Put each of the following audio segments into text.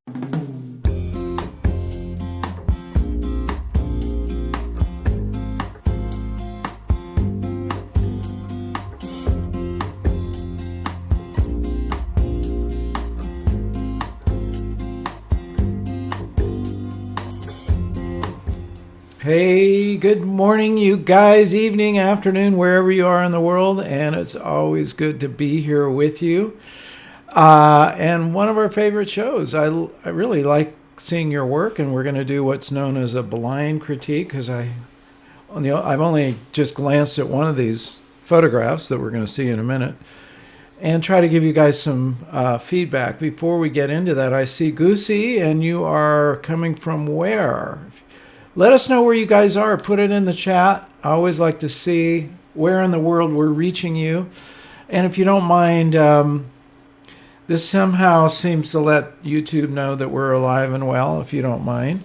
Hey, good morning, you guys, evening, afternoon, wherever you are in the world, and it's always good to be here with you. And one of our favorite shows. I really like seeing your work, and we're going to do what's known as a blind critique because I've only just glanced at one of these photographs that we're going to see in a minute, and try to give you guys some feedback. Before we get into that, I see Goosey, and you are coming from where? Let us know where you guys are. Put it in the chat. I always like to see where in the world we're reaching you. And if you don't mind, this somehow seems to let YouTube know that we're alive and well, if you don't mind.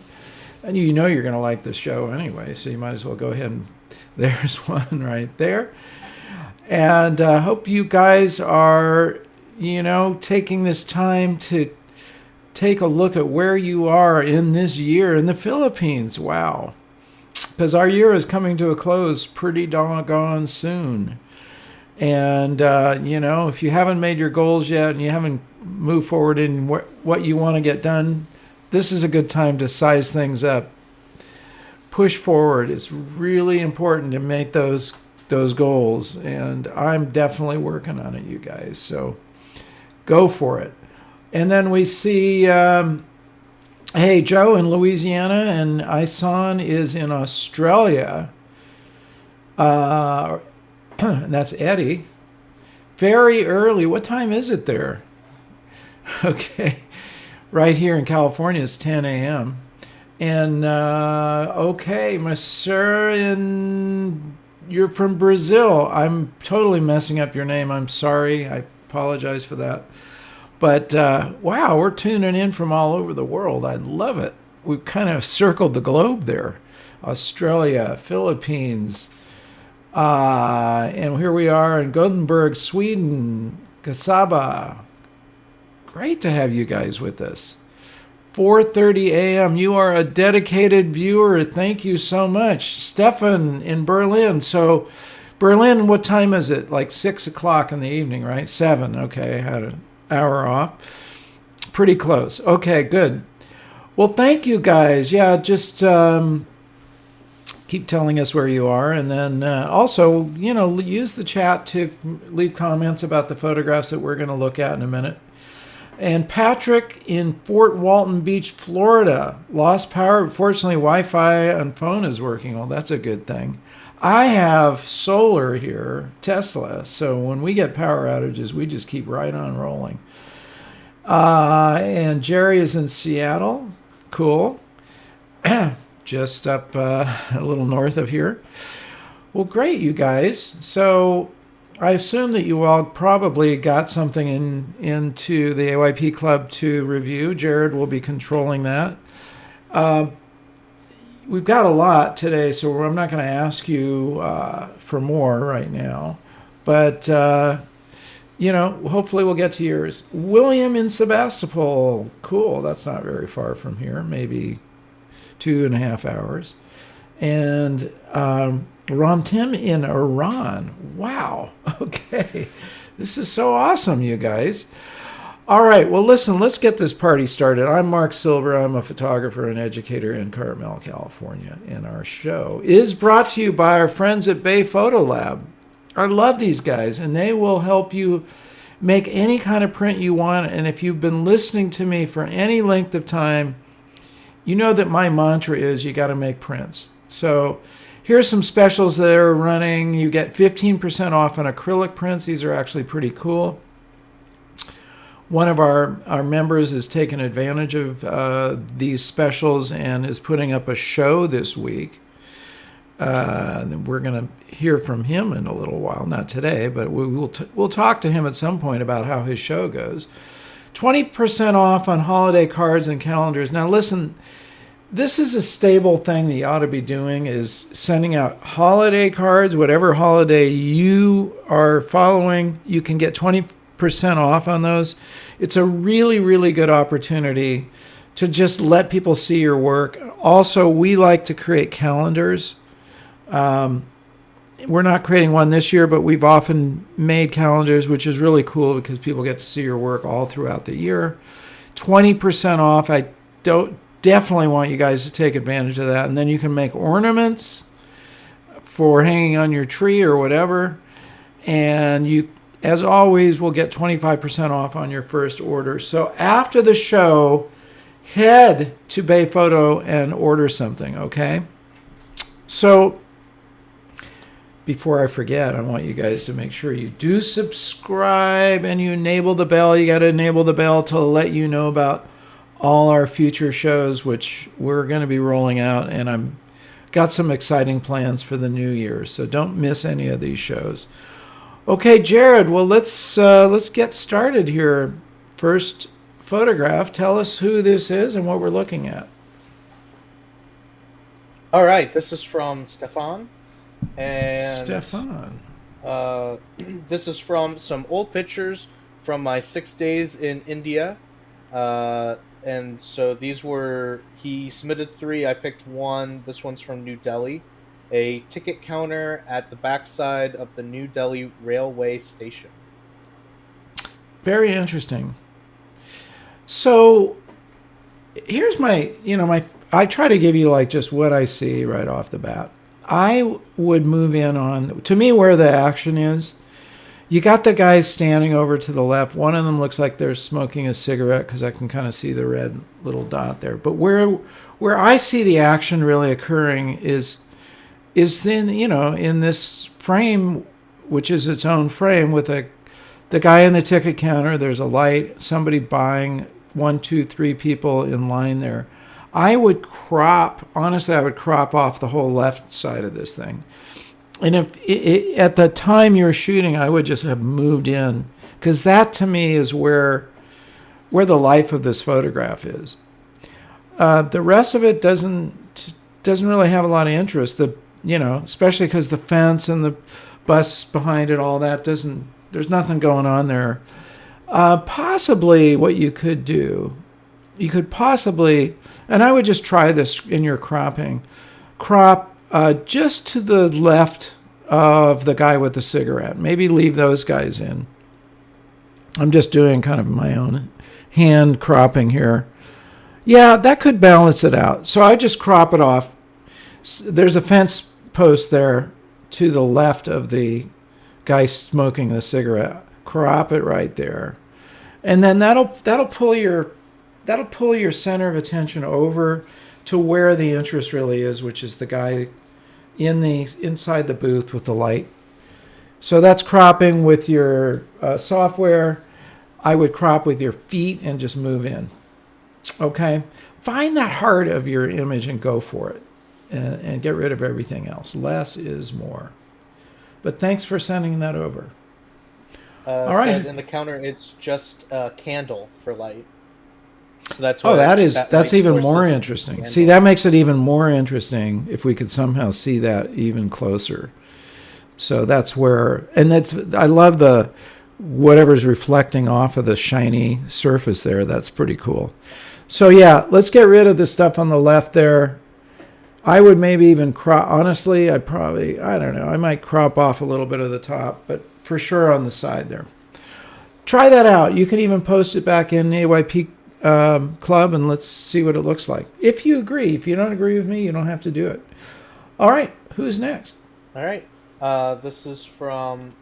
And you know you're going to like the show anyway, so you might as well go ahead and there's one right there. And I hope you guys are, taking this time to take a look at where you are in this year in the Philippines. Wow. Because our year is coming to a close pretty doggone soon. And, if you haven't made your goals yet and you haven't moved forward in what you want to get done, this is a good time to size things up. Push forward. It's really important to make those goals. And I'm definitely working on it, you guys. So go for it. And then we see, Joe in Louisiana, and Isan is in Australia. And that's Eddie. Very early. What time is it there? Okay. Right here in California, it's 10 a.m. And, Monsieur, you're from Brazil. I'm totally messing up your name. I'm sorry. I apologize for that. But, wow, we're tuning in from all over the world. I love it. We've kind of circled the globe there. Australia, Philippines, and here we are in Gothenburg, Sweden, Kasaba. Great to have you guys with us. 4:30 a.m. You are a dedicated viewer. Thank you so much. Stefan in Berlin. So, Berlin, what time is it? Like 6 o'clock in the evening, right? 7. Okay, I had an hour off. Pretty close. Okay, good. Well, thank you guys. Yeah, just keep telling us where you are. And then also, use the chat to leave comments about the photographs that we're going to look at in a minute. And Patrick in Fort Walton Beach, Florida. Lost power. Fortunately, Wi-Fi on phone is working. Well, that's a good thing. I have solar here, Tesla, so when we get power outages, we just keep right on rolling. And Jerry is in Seattle. Cool. Just up a little north of here. Well, great, you guys. So I assume that you all probably got something into the AYP Club to review. Jared will be controlling that. We've got a lot today, so I'm not going to ask you for more right now. But, hopefully we'll get to yours. William in Sebastopol. Cool. That's not very far from here. Maybe 2.5 hours. And Ramtim in Iran. Wow. Okay. This is so awesome, you guys. All right, well, listen, let's get this party started. I'm Marc Silber. I'm a photographer and educator in Carmel, California. And our show is brought to you by our friends at Bay Photo Lab. I love these guys, and they will help you make any kind of print you want. And if you've been listening to me for any length of time, you know that my mantra is you got to make prints. So here's some specials that are running. You get 15% off on acrylic prints. These are actually pretty cool. One of our members is taking advantage of these specials and is putting up a show this week. We're going to hear from him in a little while, not today, but we'll talk to him at some point about how his show goes. 20% off on holiday cards and calendars. Now listen, this is a stable thing that you ought to be doing, is sending out holiday cards. Whatever holiday you are following, you can get 20% off on those. It's a really, really good opportunity to just let people see your work. Also, we like to create calendars. We're not creating one this year, but we've often made calendars, which is really cool because people get to see your work all throughout the year. 20% off. I definitely want you guys to take advantage of that. And then you can make ornaments for hanging on your tree or whatever. And you, as always, will get 25% off on your first order. So after the show, head to Bay Photo and order something, okay? So before I forget, I want you guys to make sure you do subscribe and you enable the bell. You got to enable the bell to let you know about all our future shows, which we're going to be rolling out, and I'm got some exciting plans for the new year. So don't miss any of these shows. Okay, Jared. Well, let's get started here. First photograph. Tell us who this is and what we're looking at. All right, this is from Stefan, and Stefan. this is from some old pictures from my 6 days in India, and so these were, he submitted 3, I picked 1. This one's from New Delhi, a ticket counter at the backside of the New Delhi railway station. Very interesting. So here's I try to give you like just what I see right off the bat. I would move in on, to me, where the action is. You got the guys standing over to the left. One of them looks like they're smoking a cigarette because I can kind of see the red little dot there. But where I see the action really occurring is then, in this frame, which is its own frame with the guy in the ticket counter. There's a light, somebody buying, 1, 2, 3 people in line there. I would crop off the whole left side of this thing. And if at the time you're shooting, I would just have moved in, because that to me is where the life of this photograph is. The rest of it doesn't really have a lot of interest. Especially because the fence and the bus behind it, all that there's nothing going on there. Possibly what you could do, and I would just try this in your cropping, crop just to the left of the guy with the cigarette. Maybe leave those guys in. I'm just doing kind of my own hand cropping here. Yeah, that could balance it out. So I just crop it off. There's a fence post there to the left of the guy smoking the cigarette. Crop it right there. And then that'll pull your center of attention over to where the interest really is, which is the guy inside the booth with the light. So that's cropping with your software. I would crop with your feet and just move in. Okay, find that heart of your image and go for it, and get rid of everything else. Less is more. But thanks for sending that over. All right. In the counter, it's just a candle for light. So that's that's even more interesting. See, that makes it even more interesting if we could somehow see that even closer. So that's where, and I love the whatever's reflecting off of the shiny surface there. That's pretty cool. So yeah, let's get rid of the stuff on the left there. I would maybe even crop, honestly, I don't know, I might crop off a little bit of the top, but for sure on the side there. Try that out. You can even post it back in the AYP club, and let's see what it looks like. If you agree. If you don't agree with me, you don't have to do it. All right, who's next? All right. This is from...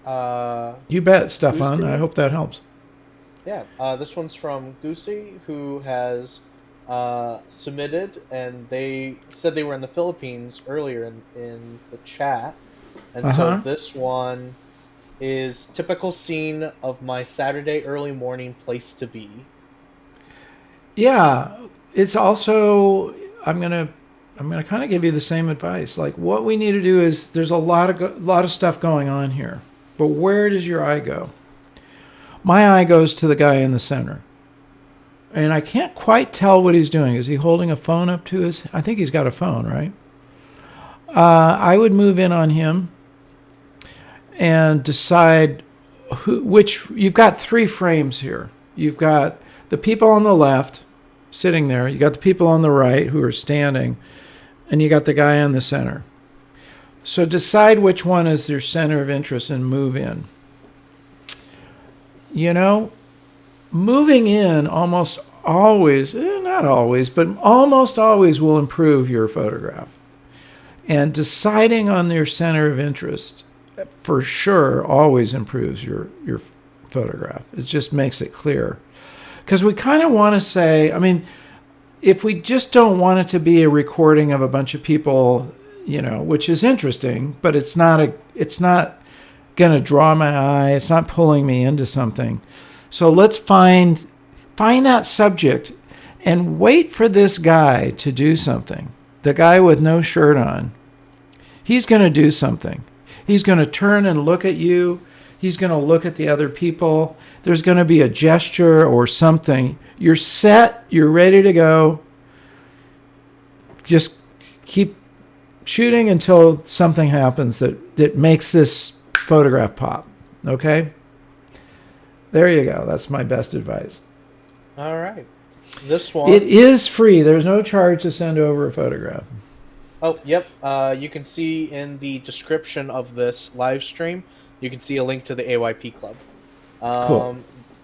you bet, Stefan. I hope that helps. Yeah, this one's from Goosey, who has submitted, and they said they were in the Philippines earlier in the chat. And so this one is typical scene of my Saturday early morning place to be. Yeah, it's also, I'm gonna kind of give you the same advice. Like, what we need to do is, there's a lot of stuff going on here, but where does your eye go? My eye goes to the guy in the center, and I can't quite tell what he's doing. Is he holding a phone up to his? I think he's got a phone, right? I would move in on him and decide which. You've got 3 frames here. You've got the people on the left sitting there. You got the people on the right who are standing, and you got the guy in the center. So decide which one is your center of interest and move in. You know, moving in almost always, not always, but almost always will improve your photograph. And deciding on your center of interest for sure always improves your photograph. It just makes it clear. Because we kind of want to say, I mean, if we just don't want it to be a recording of a bunch of people, you know, which is interesting, but it's not going to draw my eye. It's not pulling me into something. So let's find that subject and wait for this guy to do something. The guy with no shirt on. He's going to do something. He's going to turn and look at you. He's going to look at the other people. There's going to be a gesture or something. You're set. You're ready to go. Just keep shooting until something happens that makes this photograph pop. Okay? There you go. That's my best advice. All right. This one. It is free. There's no charge to send over a photograph. Oh, yep. You can see in the description of this live stream, you can see a link to the AYP Club. Cool.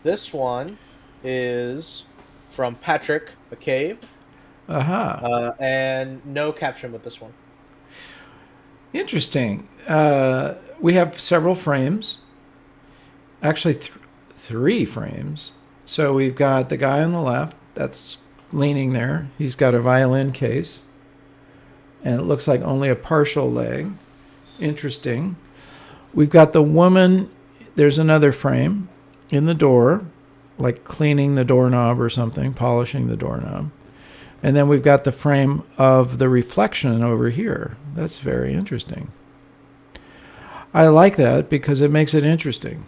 This one is from Patrick McCabe. Aha. And no caption with this one. Interesting. We have several frames. Actually, three frames. So we've got the guy on the left that's leaning there. He's got a violin case. And it looks like only a partial leg. Interesting. We've got the woman. There's another frame in the door, like cleaning the doorknob or something, polishing the doorknob. And then we've got the frame of the reflection over here. That's very interesting. I like that because it makes it interesting.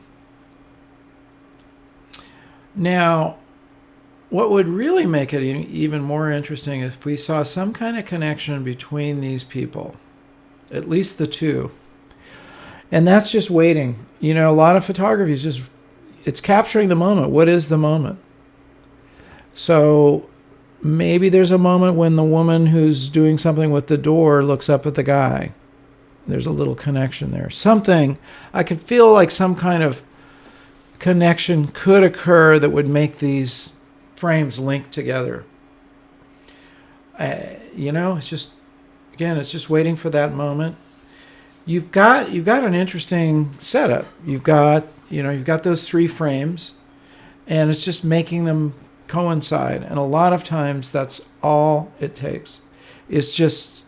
Now, what would really make it even more interesting is if we saw some kind of connection between these people, at least the two. And that's just waiting. You know, a lot of photography is just, it's capturing the moment. What is the moment? So maybe there's a moment when the woman who's doing something with the door looks up at the guy. There's a little connection there. Something, I could feel like some kind of connection could occur that would make these frames link together. You know, it's just, again, it's just waiting for that moment. You've got an interesting setup. You've got those three frames, and it's just making them coincide. And a lot of times that's all it takes. That's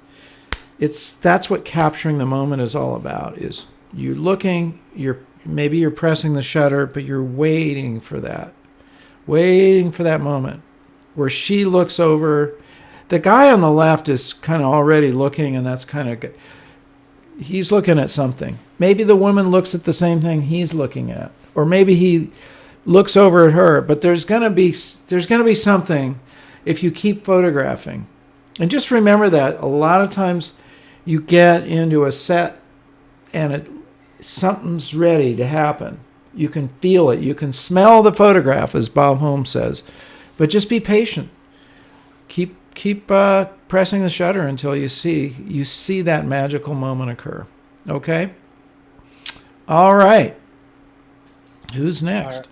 what capturing the moment is all about. Is you looking, maybe you're pressing the shutter, but you're waiting for that moment where she looks over. The guy on the left is kind of already looking, and that's kind of good. He's looking at something. Maybe the woman looks at the same thing he's looking at, or maybe he looks over at her. But there's going to be something if you keep photographing. And just remember that a lot of times you get into a set and something's ready to happen. You can feel it. You can smell the photograph, as Bob Holmes says. But just be patient. Keep pressing the shutter until you see that magical moment occur. Okay? All right. Who's next?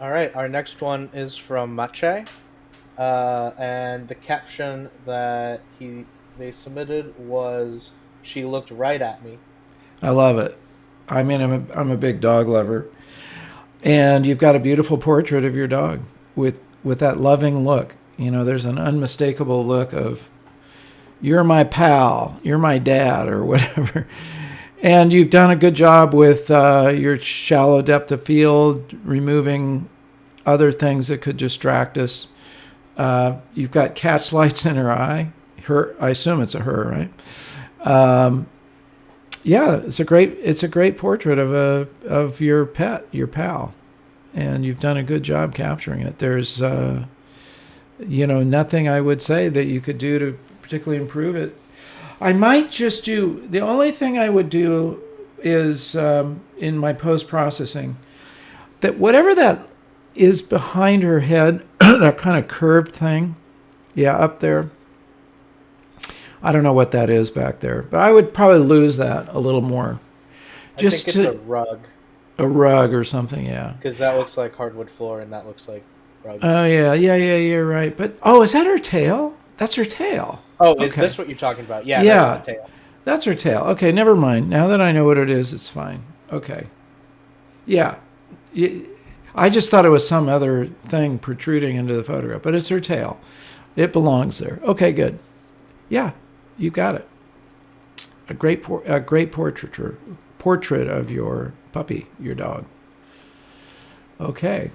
All right. Our next one is from Mache. And the caption that they submitted was, "She looked right at me." I love it. I mean, I'm a big dog lover. And you've got a beautiful portrait of your dog with that loving look. You know, there's an unmistakable look of, you're my pal, you're my dad, or whatever. And you've done a good job with your shallow depth of field, removing other things that could distract us. You've got cat's lights in her eye. I assume it's a her, right? Yeah, it's a great portrait of your pet, your pal, and you've done a good job capturing it. There's nothing I would say that you could do to particularly improve it. I might just do, the only thing I would do is in my post processing, that whatever that is behind her head, that kind of curved thing. Yeah, up there. I don't know what that is back there, but I would probably lose that a little more. I think Just it's a to rug a rug or something, yeah. because that looks like hardwood floor and that looks like rug. Oh, yeah, you're right. But, oh, is that her tail? That's her tail. Oh, is Okay. this what you're talking about? Yeah, that's the Yeah, tail. that's her tail. Okay, never mind. Now that I know what it is, it's fine. Okay. Yeah. I just thought it was some other thing protruding into the photograph, but it's her tail. It belongs there. Okay, good. Yeah, you got it. A great portrait of your puppy, your dog. Okay.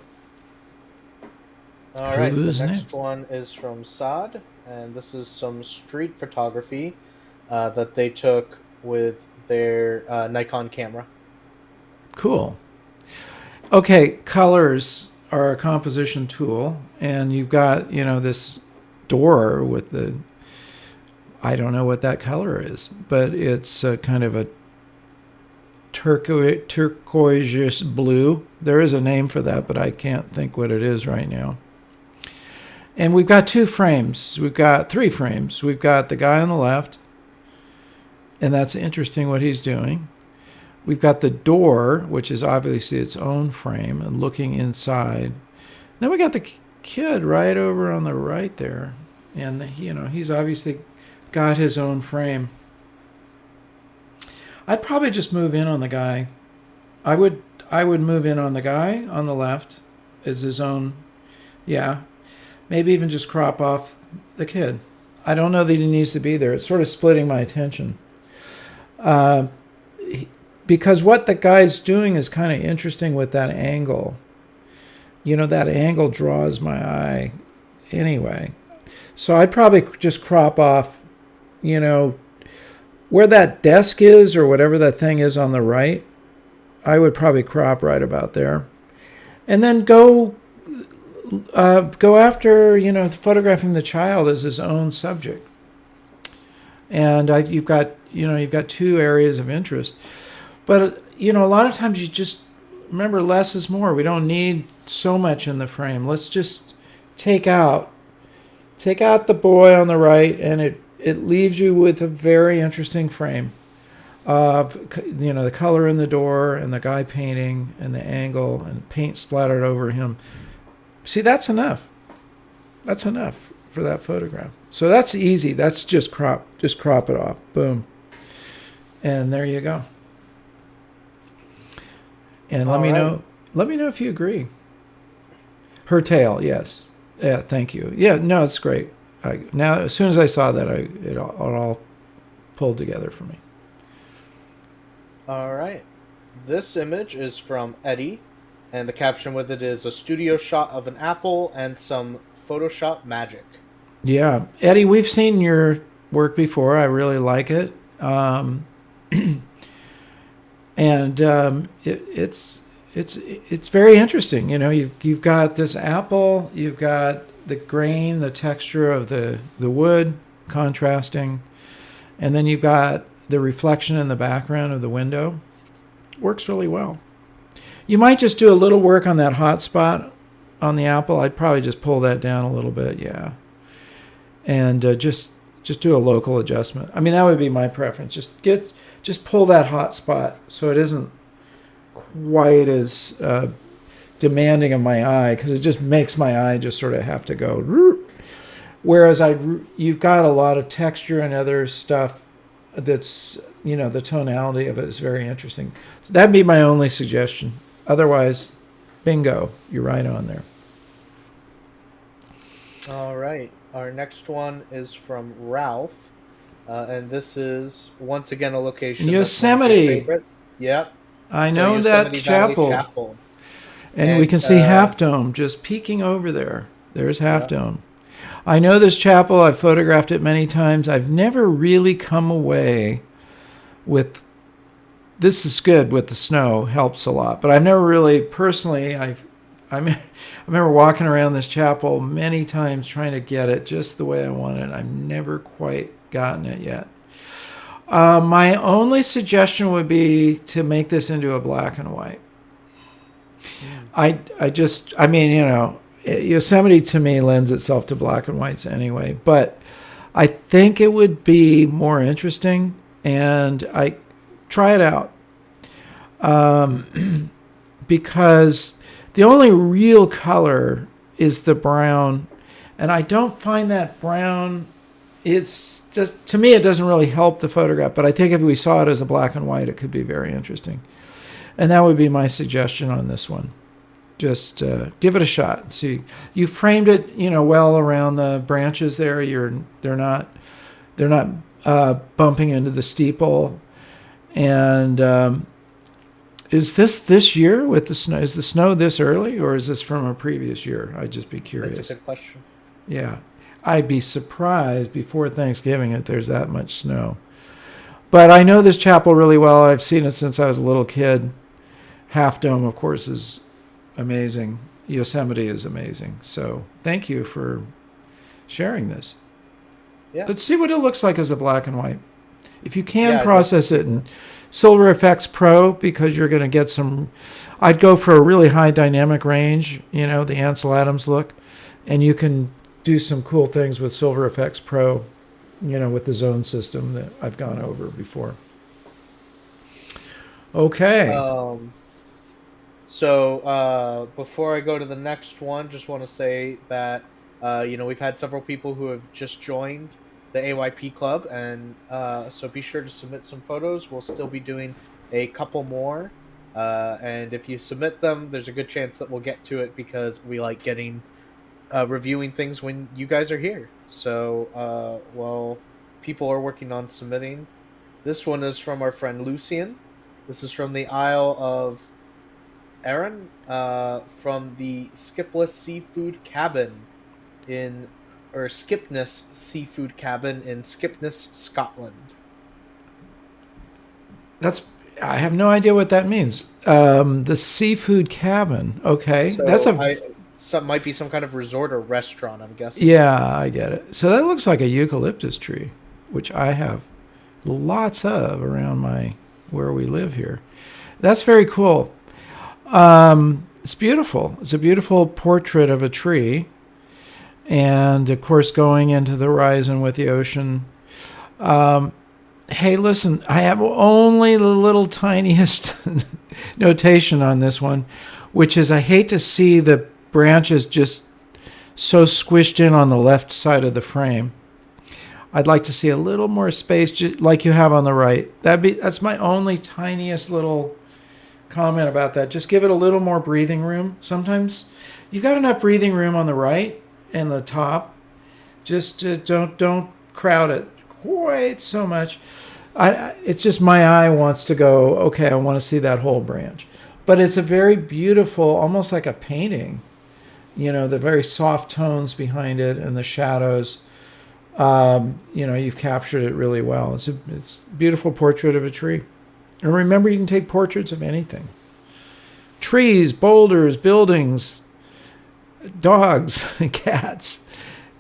All right, Who's the next next? one is from Saad, and this is some street photography that they took with their Nikon camera. Cool. Okay, colors are a composition tool, and you've got, this door with the, I don't know what that color is, but it's kind of a turquoise blue. There is a name for that, but I can't think what it is right now. And we've got two frames. We've got three frames. We've got the guy on the left, and that's interesting what he's doing. We've got the door, which is obviously its own frame, and looking inside. Then we got the kid right over on the right there, and he's obviously got his own frame. I'd probably just move in on the guy. I would move in on the guy on the left as his own. Yeah, maybe even just crop off the kid. I don't know that he needs to be there. It's sort of splitting my attention. Because what the guy's doing is kind of interesting with that angle. That angle draws my eye anyway. So I'd probably just crop off, where that desk is or whatever that thing is on the right. I would probably crop right about there. And then go after, photographing the child as his own subject. And you've got two areas of interest. But, a lot of times you just remember less is more. We don't need so much in the frame. Let's just take out the boy on the right, and it leaves you with a very interesting frame of, the color in the door and the guy painting and the angle and paint splattered over him. See, that's enough. That's enough for that photograph. So that's easy. That's just crop it off. Boom. And there you go. And let me know if you agree. Her tail, yes. Yeah, thank you. Yeah, no, it's great. Now, as soon as I saw that, it all pulled together for me. All right. This image is from Eddie, and the caption with it is a studio shot of an apple and some Photoshop magic. Yeah, Eddie, we've seen your work before. I really like it. And it's very interesting. You've got this apple, you've got the grain, the texture of the wood contrasting, and then you've got the reflection in the background of the window. Works really well. You might just do a little work on that hot spot on the apple. I'd probably just pull that down a little bit, yeah, and just do a local adjustment. I mean, that would be my preference. Just pull that hot spot so it isn't quite as demanding of my eye, because it just makes my eye just sort of have to go. Whereas you've got a lot of texture and other stuff that's, the tonality of it is very interesting. So that'd be my only suggestion. Otherwise, bingo, you're right on there. All right. Our next one is from Ralph. And this is, once again, a location. Yosemite. Yep. I know that chapel. And we can see Half Dome just peeking over there. There's Half Dome. I know this chapel. I've photographed it many times. I've never really come away with, this is good with the snow, helps a lot. But I've never really, personally, I remember walking around this chapel many times trying to get it just the way I want it. I've never quite gotten it yet. My only suggestion would be to make this into a black and white. Mm. I mean, Yosemite to me lends itself to black and whites anyway, but I think it would be more interesting, and I try it out, because the only real color is the brown, and I don't find that brown. It's just, to me, it doesn't really help the photograph, but I think if we saw it as a black and white, it could be very interesting. And that would be my suggestion on this one. Just give it a shot. See, you framed it, well around the branches there. They're not bumping into the steeple. And is this year with the snow? Is the snow this early, or is this from a previous year? I'd just be curious. That's a good question. Yeah, I'd be surprised before Thanksgiving if there's that much snow. But I know this chapel really well. I've seen it since I was a little kid. Half Dome, of course, is amazing. Yosemite is amazing. So thank you for sharing this. Yeah. Let's see what it looks like as a black and white. If you can Yeah, process it in Silver FX Pro, because you're going to get some, I'd go for a really high dynamic range, the Ansel Adams look, and you can do some cool things with Silver FX Pro, with the zone system that I've gone over before. Okay. So before I go to the next one, just want to say that we've had several people who have just joined the AYP club, and so be sure to submit some photos. We'll still be doing a couple more, and if you submit them, there's a good chance that we'll get to it, because we like getting reviewing things when you guys are here. So while people are working on submitting, this one is from our friend Lucian. This is from the Isle of Arran, from the Skipless Seafood Cabin Skipness Seafood Cabin in Skipness, Scotland. I have no idea what that means. The seafood cabin. Okay, So might be some kind of resort or restaurant, I'm guessing. Yeah, I get it. So that looks like a eucalyptus tree, which I have lots of around where we live here. That's very cool. It's beautiful. It's a beautiful portrait of a tree. And, of course, going into the horizon with the ocean. Hey, listen, I have only the little tiniest notation on this one, which is I hate to see the branches just so squished in on the left side of the frame. I'd like to see a little more space, like you have on the right. That's my only tiniest little comment about that. Just give it a little more breathing room. Sometimes you've got enough breathing room on the right and the top. Just don't crowd it quite so much. It's just my eye wants to go, okay, I want to see that whole branch. But it's a very beautiful, almost like a painting. The very soft tones behind it and the shadows. You've captured it really well. It's a beautiful portrait of a tree. And remember, you can take portraits of anything. Trees, boulders, buildings, dogs, and cats.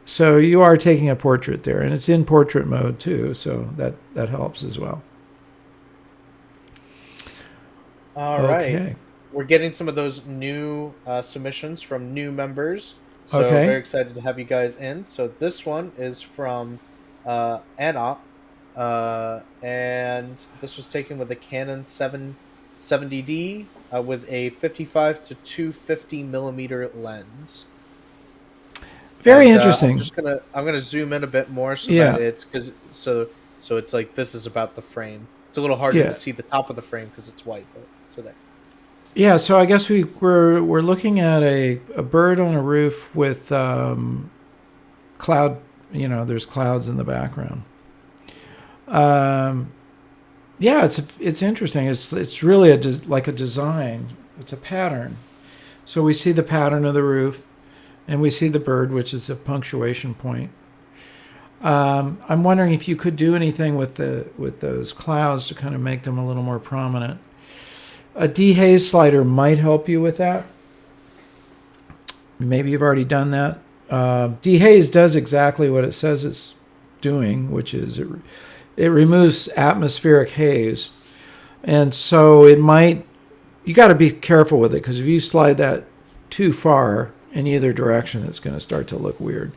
So you are taking a portrait there, and it's in portrait mode too, so that helps as well. All right. We're getting some of those new submissions from new members. So very excited to have you guys in. So this one is from Anop, and this was taken with a Canon 770D with a 55 to 250 millimeter lens. Very interesting. I'm gonna zoom in a bit more so that it's so it's like this is about the frame. It's a little harder to see the top of the frame because it's white. But so there. Yeah, so I guess we're looking at a bird on a roof with cloud. There's clouds in the background. It's interesting. It's really like a design. It's a pattern. So we see the pattern of the roof, and we see the bird, which is a punctuation point. I'm wondering if you could do anything with those clouds to kind of make them a little more prominent. A dehaze slider might help you with that. Maybe you've already done that. Dehaze does exactly what it says it's doing, which is it removes atmospheric haze. And so it might, you got to be careful with it, because if you slide that too far in either direction, it's going to start to look weird.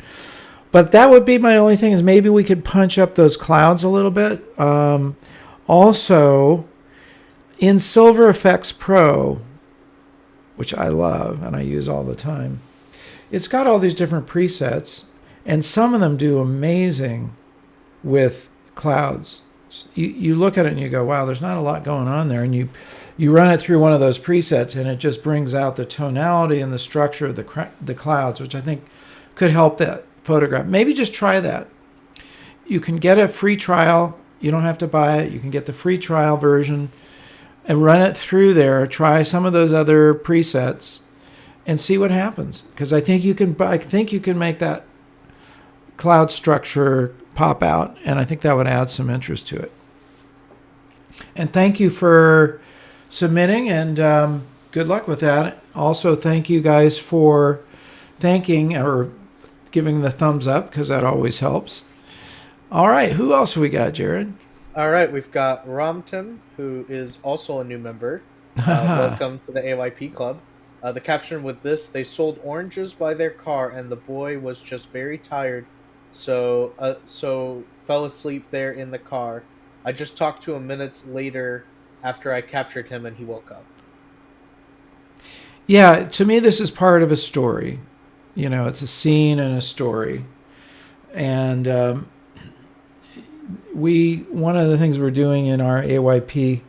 But that would be my only thing, is maybe we could punch up those clouds a little bit. Also, in Silver Effects Pro, which I love and I use all the time, it's got all these different presets, and some of them do amazing with clouds. You look at it and you go, wow, there's not a lot going on there. And you run it through one of those presets, and it just brings out the tonality and the structure of the clouds, which I think could help that photograph. Maybe just try that. You can get a free trial. You don't have to buy it. You can get the free trial version and run it through there. Try some of those other presets and see what happens. Because I think you can make that cloud structure pop out, and I think that would add some interest to it. And thank you for submitting, and good luck with that. Also, thank you guys for thanking or giving the thumbs up, because that always helps. All right, who else we got, Jared? All right, we've got Ramton, who is also a new member. Welcome to the AYP Club. The caption with this: they sold oranges by their car, and the boy was just very tired, so fell asleep there in the car. I just talked to him minutes later after I captured him, and he woke up. Yeah, to me, this is part of a story. It's a scene and a story. And one of the things we're doing in our AYP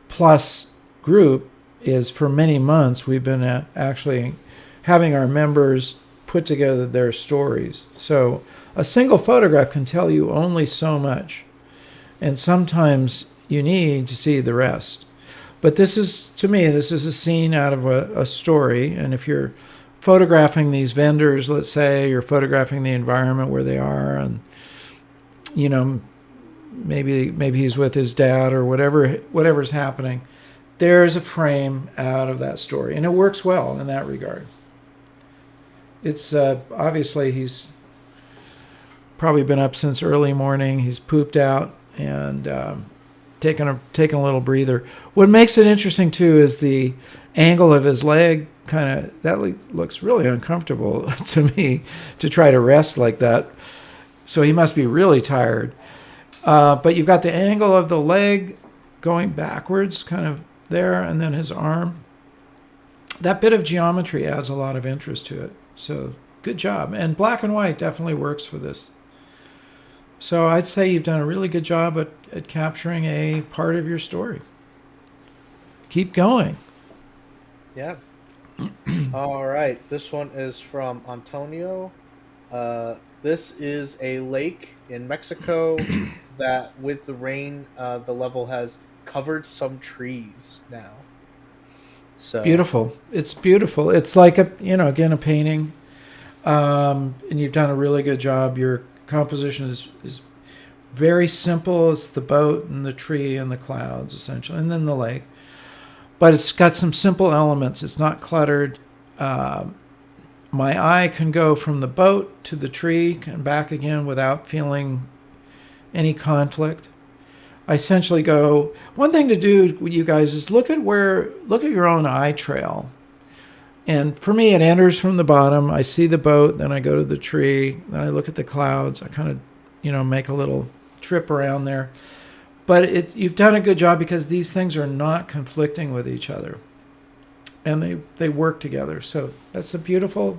Plus group is, for many months, we've been actually having our members put together their stories. So a single photograph can tell you only so much, and sometimes you need to see the rest. But to me, this is a scene out of a story. And if you're photographing these vendors, let's say, you're photographing the environment where they are, and maybe he's with his dad or whatever's happening, there's a frame out of that story, and it works well in that regard. It's obviously he's probably been up since early morning. He's pooped out and taking a little breather. What makes it interesting too is the angle of his leg. That looks really uncomfortable to me, to try to rest like that. So he must be really tired. But you've got the angle of the leg going backwards, kind of there, and then his arm. That bit of geometry adds a lot of interest to it. So good job. And black and white definitely works for this. So I'd say you've done a really good job at capturing a part of your story. Keep going. Yeah. All right. This one is from Antonio. This is a lake in Mexico that, with the rain, the level has covered some trees now. So beautiful. It's beautiful. It's like again, a painting. And you've done a really good job. Your composition is very simple. It's the boat and the tree and the clouds, essentially, and then the lake. But it's got some simple elements. It's not cluttered. My eye can go from the boat to the tree and back again without feeling any conflict. I essentially go, one thing to do with you guys is look at your own eye trail. And for me, it enters from the bottom. I see the boat, then I go to the tree, then I look at the clouds. I kind of, make a little trip around there. But you've done a good job, because these things are not conflicting with each other, and they work together. So that's a beautiful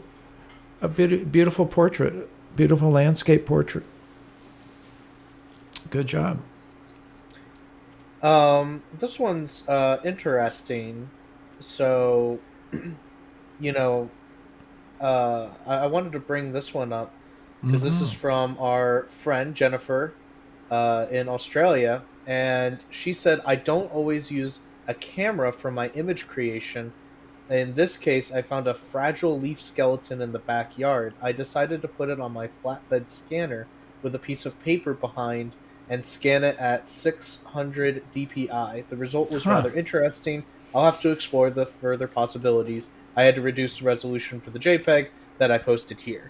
portrait, beautiful landscape portrait. Good job. This one's interesting. So, I wanted to bring this one up because this is from our friend Jennifer in Australia, and she said, I don't always use a camera for my image creation. In this case, I found a fragile leaf skeleton in the backyard. I decided to put it on my flatbed scanner with a piece of paper behind and scan it at 600 dpi. The result was rather interesting. I'll have to explore the further possibilities. I had to reduce the resolution for the JPEG that I posted here.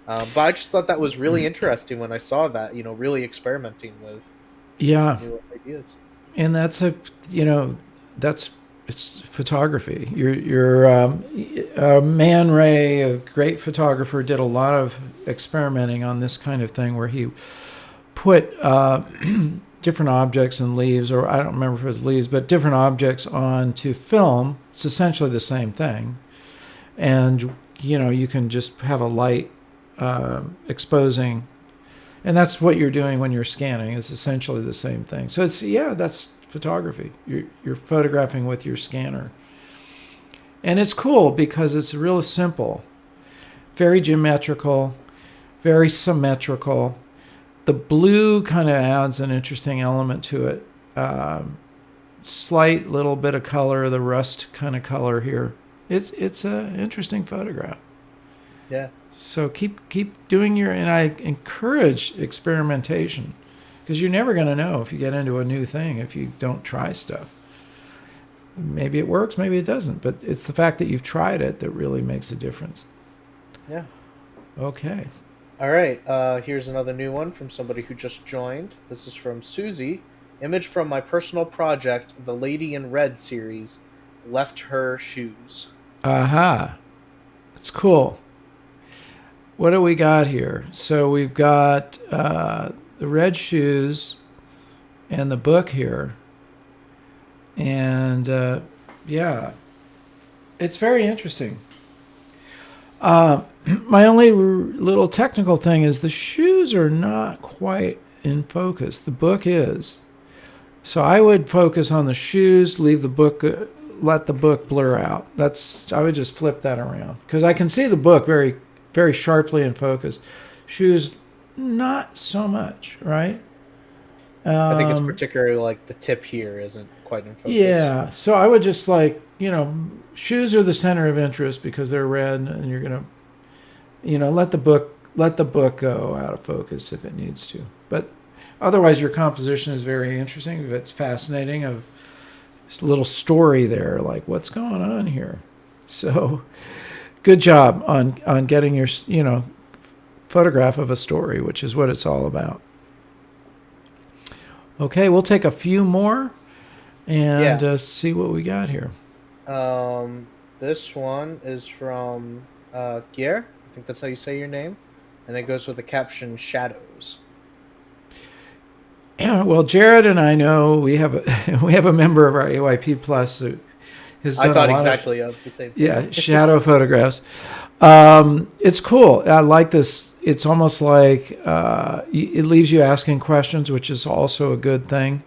But I just thought that was really interesting when I saw that, really experimenting with new ideas. And that's it's photography. Man Ray, a great photographer, did a lot of experimenting on this kind of thing where he put different objects and leaves, or I don't remember if it was leaves, but different objects onto film. It's essentially the same thing. And, you can just have a light exposing. And that's what you're doing when you're scanning. It's essentially the same thing. So that's photography. You're photographing with your scanner. And it's cool because it's real simple. Very geometrical, very symmetrical. The blue kind of adds an interesting element to it. Slight little bit of color, the rust kind of color here. It's an interesting photograph. Yeah. So keep doing and I encourage experimentation, because you're never going to know if you get into a new thing if you don't try stuff. Maybe it works, maybe it doesn't, but it's the fact that you've tried it that really makes a difference. Yeah. Okay. All right. Here's another new one from somebody who just joined. This is from Susie. Image from my personal project, the Lady in Red series. Left her shoes. Aha. That's cool. What do we got here? So we've got the red shoes and the book here. And it's very interesting. My only little technical thing is the shoes are not quite in focus. The book is. So I would focus on the shoes, leave the book, let the book blur out. I would just flip that around, because I can see the book very, very sharply in focus. Shoes, not so much, right? I think it's particularly like the tip here isn't quite in focus. Yeah, so I would just shoes are the center of interest because they're red, and you're gonna, let the book go out of focus if it needs to. But otherwise, your composition is very interesting. It's fascinating. Of a little story there, like what's going on here. So, good job on getting your photograph of a story, which is what it's all about. Okay, we'll take a few more and see what we got here. This one is from Gier. I think that's how you say your name. And it goes with the caption, Shadows. Yeah, well, Jared and I know we have a member of our AYP Plus who has done I thought a lot exactly of the same thing. Yeah, shadow photographs. It's cool. I like this. It's almost like it leaves you asking questions, which is also a good thing.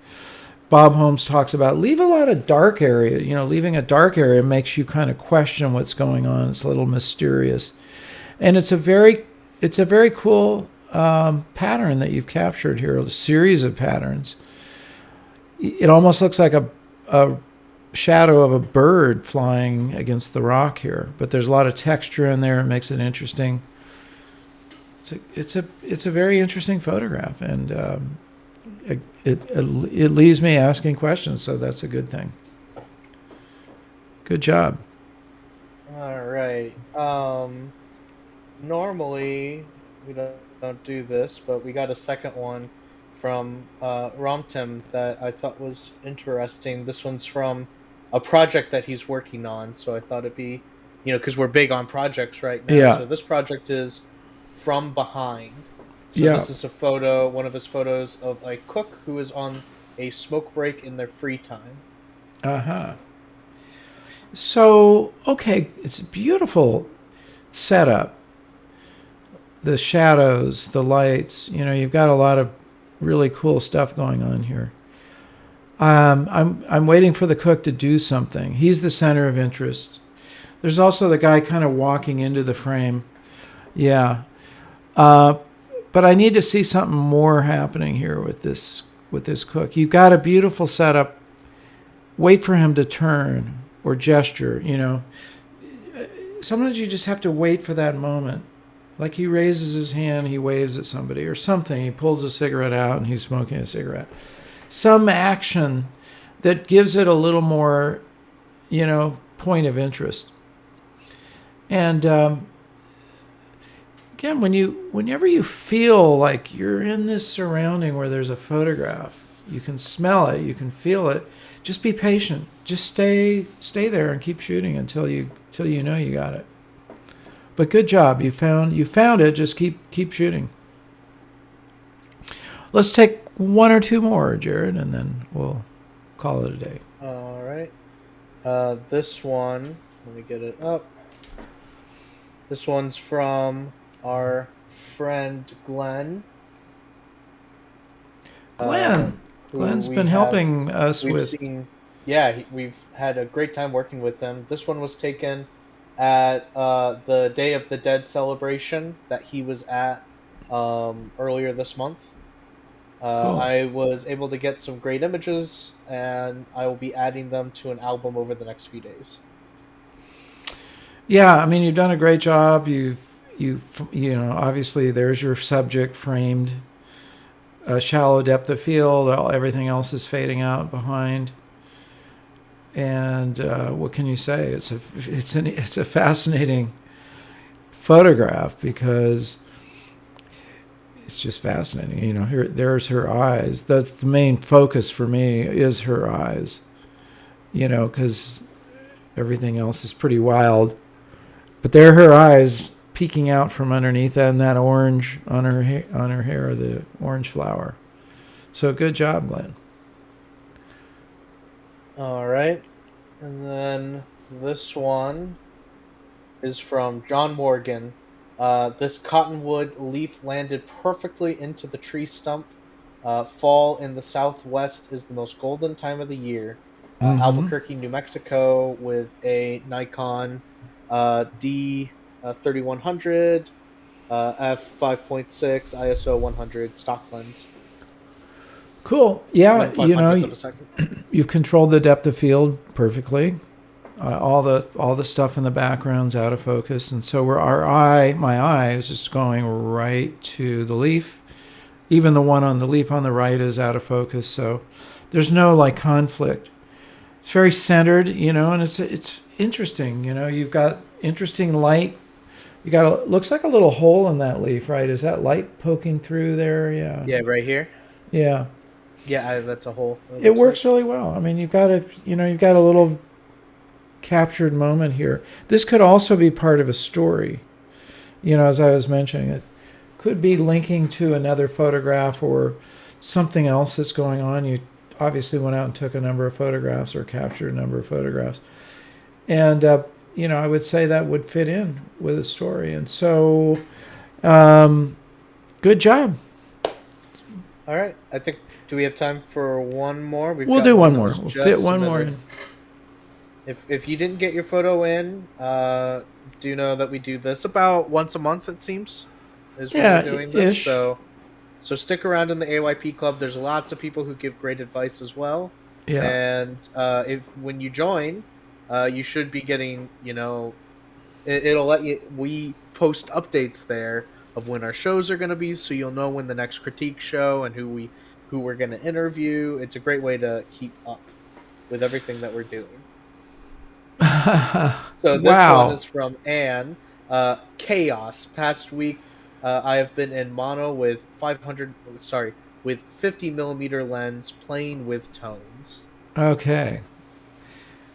Bob Holmes talks about leave a lot of dark area. Leaving a dark area makes you kind of question what's going on. It's a little mysterious, and it's a very cool pattern that you've captured here. A series of patterns. It almost looks like a shadow of a bird flying against the rock here, but there's a lot of texture in there. It makes it interesting. It's a very interesting photograph, and it leaves me asking questions, so that's a good thing. Good job. All right. Normally we don't do this, but we got a second one from Romtim that I thought was interesting. This one's from a project that he's working on, so I thought it'd be, because we're big on projects right now. Yeah. So this project is From Behind. So Yeah. This is a photo, one of his photos of a cook who is on a smoke break in their free time. Uh-huh. So, okay, it's a beautiful setup. The shadows, the lights, you've got a lot of really cool stuff going on here. I'm waiting for the cook to do something. He's the center of interest. There's also the guy kind of walking into the frame. Yeah. But I need to see something more happening here with this cook. You've got a beautiful setup. Wait for him to turn or gesture, Sometimes you just have to wait for that moment. Like he raises his hand, he waves at somebody or something. He pulls a cigarette out and he's smoking a cigarette. Some action that gives it a little more, point of interest. And again, whenever you feel like you're in this surrounding where there's a photograph, you can smell it, you can feel it, just be patient. Just stay there and keep shooting until you know you got it. But good job. You found it. Just keep shooting. Let's take one or two more, Jared, and then we'll call it a day. All right. This one, let me get it up. This one's from our friend Glenn. Glenn's been helping us with. We've had a great time working with him. This one was taken at the Day of the Dead celebration that he was at earlier this month. Cool. I was able to get some great images, and I will be adding them to an album over the next few days. Yeah, I mean, you've done a great job. You know, obviously there's your subject framed, a shallow depth of field. Everything else is fading out behind. And what can you say? It's a fascinating photograph because it's just fascinating. You know, there's her eyes. That's the main focus for me, is her eyes. You know, because everything else is pretty wild. But there are her eyes peeking out from underneath, and that orange on her hair, the orange flower. So good job, Glenn. All right. And then this one is from John Morgan. This cottonwood leaf landed perfectly into the tree stump. Fall in the Southwest is the most golden time of the year. Albuquerque, New Mexico, with a Nikon D3100, f5.6, ISO 100 stock lens. Cool. Yeah, Like you know, of a second. you've controlled the depth of field perfectly. All the stuff in the background's out of focus, and so my eye is just going right to the leaf. Even the one on the leaf on the right is out of focus, so there's no like conflict. It's very centered, you know, and it's interesting. You know, you've got interesting light. You got looks like a little hole in that leaf, right? Is that light poking through there? Yeah. Yeah, right here. Yeah. Yeah, that's a hole. It works really well. I mean, you've got a little captured moment here. This could also be part of a story. You know, as I was mentioning, it could be linking to another photograph or something else that's going on. You obviously went out and took a number of photographs or captured a number of photographs. And, you know, I would say that would fit in with a story. And so, good job. All right. I think, do we have time for one more? We'll do one more. We'll fit one more in. If you didn't get your photo in, do you know that we do this about once a month, it seems? Is when we're doing this. So stick around in the AYP club. There's lots of people who give great advice as well. Yeah. And when you join, you should be getting, you know, it'll let you, we post updates there of when our shows are going to be, so you'll know when the next critique show and who we're going to interview. It's a great way to keep up with everything that we're doing. So this one is from Anne. Chaos. Past week, I have been in mono with 50 millimeter lens, playing with tones. Okay.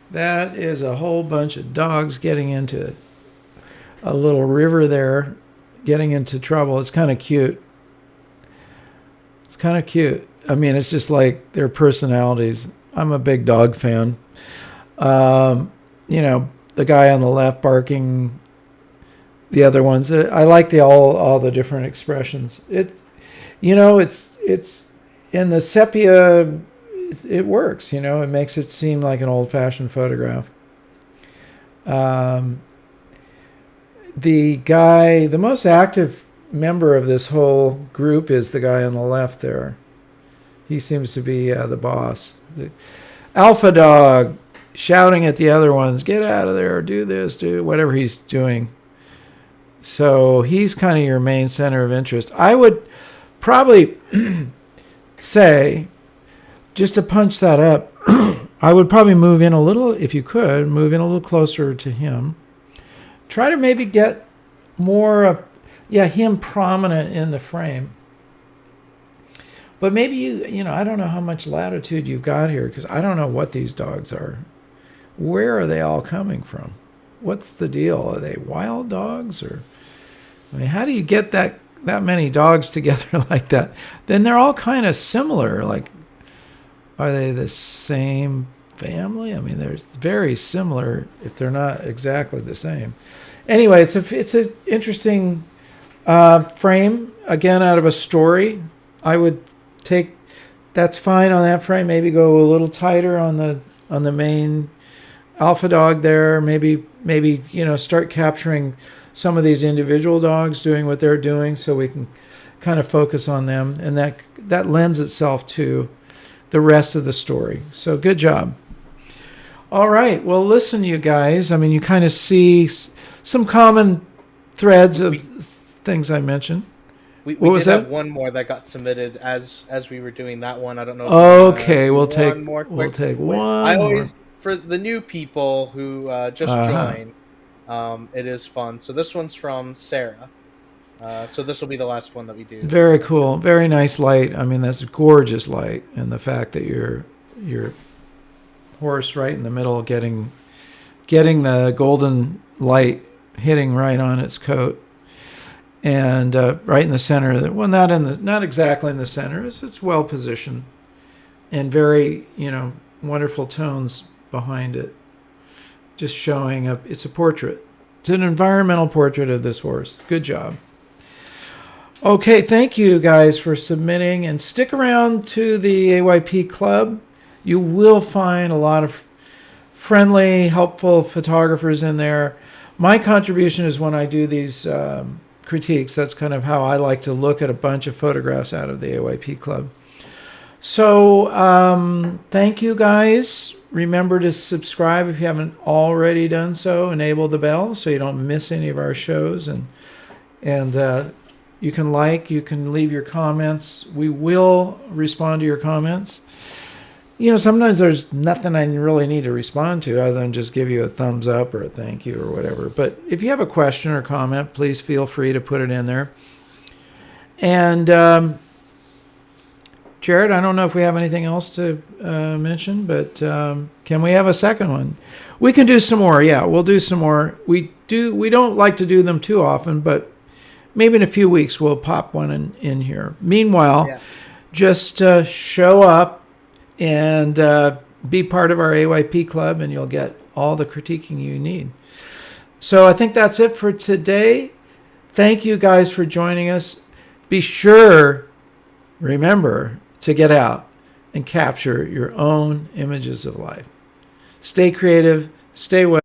That is a whole bunch of dogs getting into a little river there, getting into trouble. It's kind of cute. I mean, it's just like their personalities. I'm a big dog fan. You know, the guy on the left barking, the other ones. I like all the different expressions. You know, it's in the sepia. It works. You know, it makes it seem like an old-fashioned photograph. The most active member of this whole group is the guy on the left there. He seems to be the boss. The alpha dog shouting at the other ones, get out of there, do this, do whatever he's doing. So he's kind of your main center of interest. I would probably say, just to punch that up, I would probably move in a little, if you could, move in a little closer to him. Try to maybe get more of, him prominent in the frame. But maybe I don't know how much latitude you've got here because I don't know what these dogs are. Where are they all coming from? What's the deal? Are they wild dogs or? I mean, how do you get that many dogs together like that? Then they're all kind of similar. Like, are they the same family? I mean, they're very similar if they're not exactly the same. Anyway, it's a interesting frame, again, out of a story. I would take, that's fine on that frame. Maybe go a little tighter on the main alpha dog there. Maybe start capturing some of these individual dogs doing what they're doing, so we can kind of focus on them, and that lends itself to the rest of the story. So good job. All right. Well, listen, you guys. I mean, you kind of see some common threads of things I mentioned. We did have one more that got submitted as we were doing that one. I don't know. Okay, we'll take one more. I always, for the new people who just joined, it is fun. So this one's from Sarah. So this will be the last one that we do. Very cool. Very nice light. I mean, that's gorgeous light, and the fact that your horse right in the middle getting the golden light hitting right on its coat. And right in the center, well, not exactly in the center. It's well positioned, and very wonderful tones behind it, just showing up. It's a portrait. It's an environmental portrait of this horse. Good job. Okay, thank you guys for submitting, and stick around to the AYP Club. You will find a lot of friendly, helpful photographers in there. My contribution is when I do these critiques. That's kind of how I like to look at a bunch of photographs out of the AYP Club. So thank you guys. Remember to subscribe if you haven't already done so. Enable the bell so you don't miss any of our shows. And you can leave your comments. We will respond to your comments. Sometimes there's nothing I really need to respond to other than just give you a thumbs up or a thank you or whatever. But if you have a question or comment, please feel free to put it in there. And Jared, I don't know if we have anything else to mention, but can we have a second one? We can do some more. Yeah, we'll do some more. We don't like to do them too often, but maybe in a few weeks we'll pop one in here. Meanwhile, just show up and be part of our AYP Club, and you'll get all the critiquing you need. So I think that's it for today. Thank you guys for joining us. Be sure, remember, to get out and capture your own images of life. Stay creative, stay well.